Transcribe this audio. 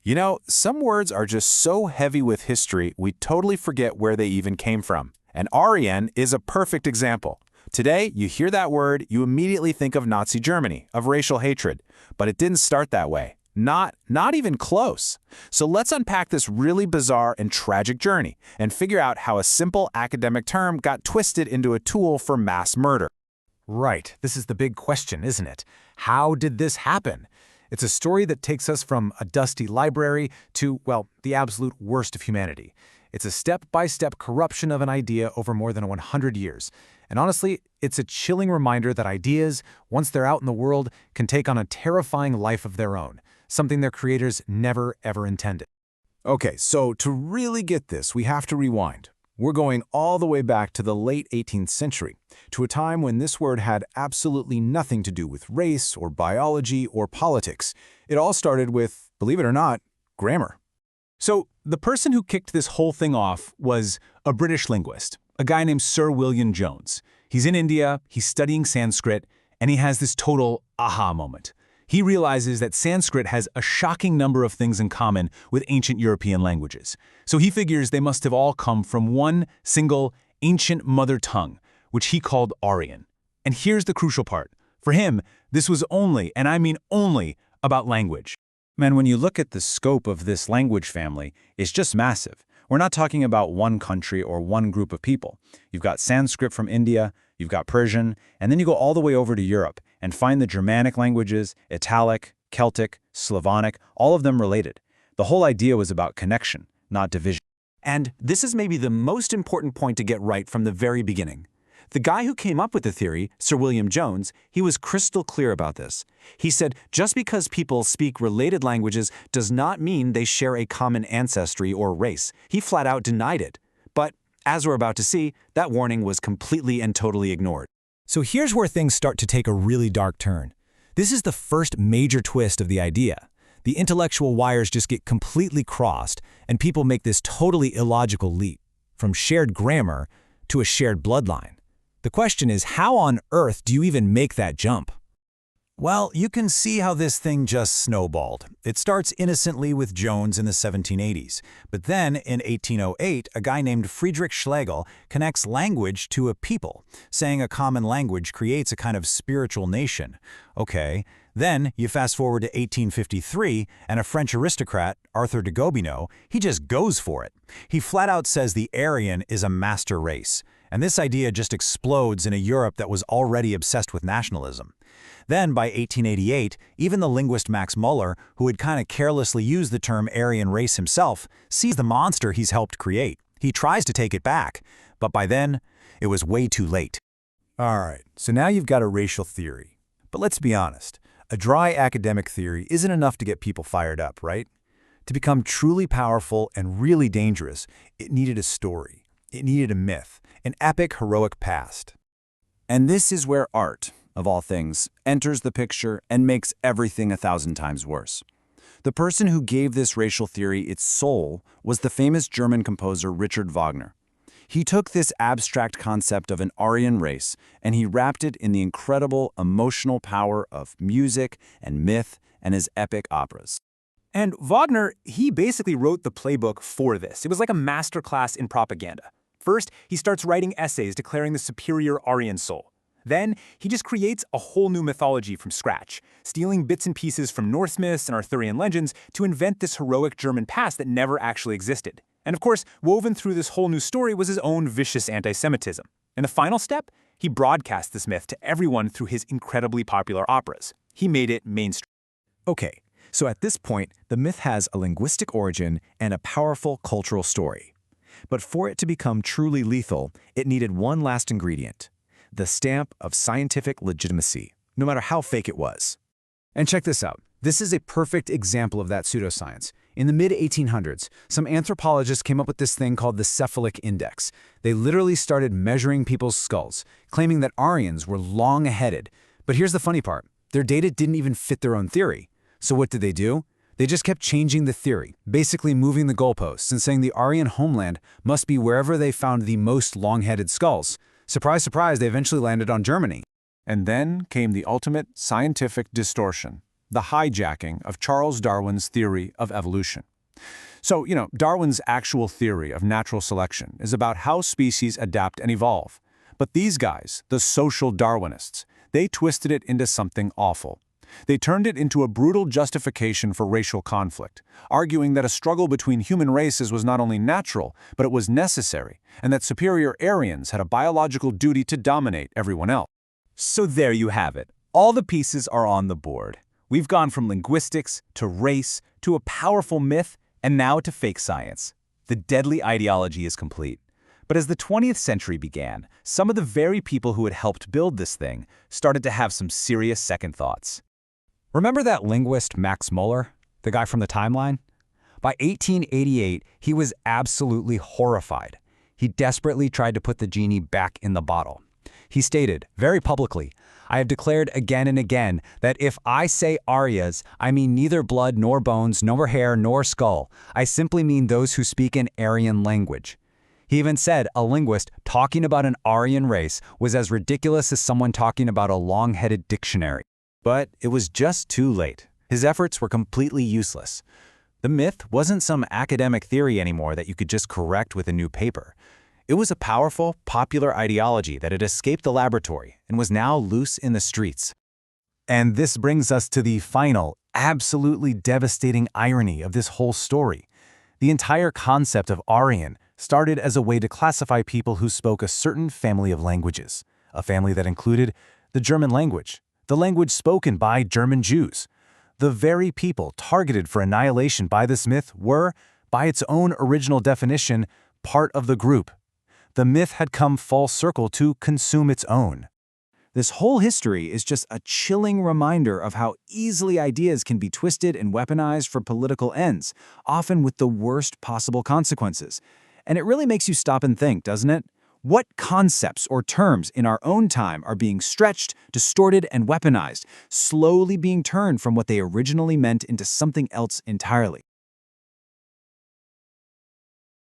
You know, some words are just so heavy with history, we totally forget where they even came from. And Aryan is a perfect example. Today, you hear that word, you immediately think of Nazi Germany, of racial hatred. But it didn't start that way. Not even close. So let's unpack this really bizarre and tragic journey and figure out how a simple academic term got twisted into a tool for mass murder. Right, this is the big question, isn't it? How did this happen? It's a story that takes us from a dusty library to, well, the absolute worst of humanity. It's a step-by-step corruption of an idea over more than 100 years. And honestly, it's a chilling reminder that ideas, once they're out in the world, can take on a terrifying life of their own, something their creators never, ever intended. Okay, so to really get this, we have to rewind. We're going all the way back to the late 18th century, to a time when this word had absolutely nothing to do with race or biology or politics. It all started with, believe it or not, grammar. So the person who kicked this whole thing off was a British linguist, a guy named Sir William Jones. He's in India, he's studying Sanskrit, and he has this total aha moment. He realizes that Sanskrit has a shocking number of things in common with ancient European languages. So he figures they must have all come from one single ancient mother tongue, which he called Aryan. And here's the crucial part. For him, this was only, and I mean only, about language. Man, when you look at the scope of this language family, it's just massive. We're not talking about one country or one group of people. You've got Sanskrit from India, you've got Persian, and then you go all the way over to Europe and find the Germanic languages, Italic, Celtic, Slavonic, all of them related. The whole idea was about connection, not division. And this is maybe the most important point to get right from the very beginning. The guy who came up with the theory, Sir William Jones, he was crystal clear about this. He said, just because people speak related languages does not mean they share a common ancestry or race. He flat out denied it. But, as we're about to see, that warning was completely and totally ignored. So here's where things start to take a really dark turn. This is the first major twist of the idea. The intellectual wires just get completely crossed, and people make this totally illogical leap, from shared grammar to a shared bloodline. The question is, how on earth do you even make that jump? Well, you can see how this thing just snowballed. It starts innocently with Jones in the 1780s, but then in 1808, a guy named Friedrich Schlegel connects language to a people, saying a common language creates a kind of spiritual nation. Okay, then you fast forward to 1853, and a French aristocrat, Arthur de Gobineau, he just goes for it. He flat out says the Aryan is a master race, and this idea just explodes in a Europe that was already obsessed with nationalism. Then, by 1888, even the linguist Max Muller, who had kind of carelessly used the term Aryan race himself, sees the monster he's helped create. He tries to take it back, but by then, it was way too late. All right, so now you've got a racial theory. But let's be honest, a dry academic theory isn't enough to get people fired up, right? To become truly powerful and really dangerous, it needed a story. It needed a myth, an epic, heroic past. And this is where art, of all things, enters the picture and makes everything 1,000 times worse. The person who gave this racial theory its soul was the famous German composer Richard Wagner. He took this abstract concept of an Aryan race and he wrapped it in the incredible emotional power of music and myth and his epic operas. And Wagner, he basically wrote the playbook for this. It was like a masterclass in propaganda. First, he starts writing essays declaring the superior Aryan soul. Then, he just creates a whole new mythology from scratch, stealing bits and pieces from Norse myths and Arthurian legends to invent this heroic German past that never actually existed. And of course, woven through this whole new story was his own vicious anti-Semitism. And the final step? He broadcast this myth to everyone through his incredibly popular operas. He made it mainstream. Okay, so at this point, the myth has a linguistic origin and a powerful cultural story. But for it to become truly lethal, it needed one last ingredient: the stamp of scientific legitimacy, no matter how fake it was. And check this out. This is a perfect example of that pseudoscience. In the mid-1800s, some anthropologists came up with this thing called the cephalic index. They literally started measuring people's skulls, claiming that Aryans were long-headed. But here's the funny part. Their data didn't even fit their own theory. So what did they do? They just kept changing the theory, basically moving the goalposts and saying the Aryan homeland must be wherever they found the most long-headed skulls. Surprise, surprise, they eventually landed on Germany. And then came the ultimate scientific distortion. the hijacking of Charles Darwin's theory of evolution. So, Darwin's actual theory of natural selection is about how species adapt and evolve. But these guys, the social Darwinists, they twisted it into something awful. They turned it into a brutal justification for racial conflict, arguing that a struggle between human races was not only natural, but it was necessary, and that superior Aryans had a biological duty to dominate everyone else. So there you have it. All the pieces are on the board. We've gone from linguistics to race to a powerful myth and now to fake science. The deadly ideology is complete. But as the 20th century began, some of the very people who had helped build this thing started to have some serious second thoughts. Remember that linguist Max Muller, the guy from the timeline? By 1888, he was absolutely horrified. He desperately tried to put the genie back in the bottle. He stated, very publicly, "I have declared again and again that if I say Aryas, I mean neither blood nor bones, nor hair nor skull. I simply mean those who speak an Aryan language." He even said a linguist talking about an Aryan race was as ridiculous as someone talking about a long-headed dictionary. But it was just too late. His efforts were completely useless. The myth wasn't some academic theory anymore that you could just correct with a new paper. It was a powerful, popular ideology that had escaped the laboratory and was now loose in the streets. And this brings us to the final, absolutely devastating irony of this whole story. The entire concept of Aryan started as a way to classify people who spoke a certain family of languages, a family that included the German language, the language spoken by German Jews. The very people targeted for annihilation by this myth were, by its own original definition, part of the group. The myth had come full circle to consume its own. This whole history is just a chilling reminder of how easily ideas can be twisted and weaponized for political ends, often with the worst possible consequences. And it really makes you stop and think, doesn't it? What concepts or terms in our own time are being stretched, distorted, and weaponized, slowly being turned from what they originally meant into something else entirely?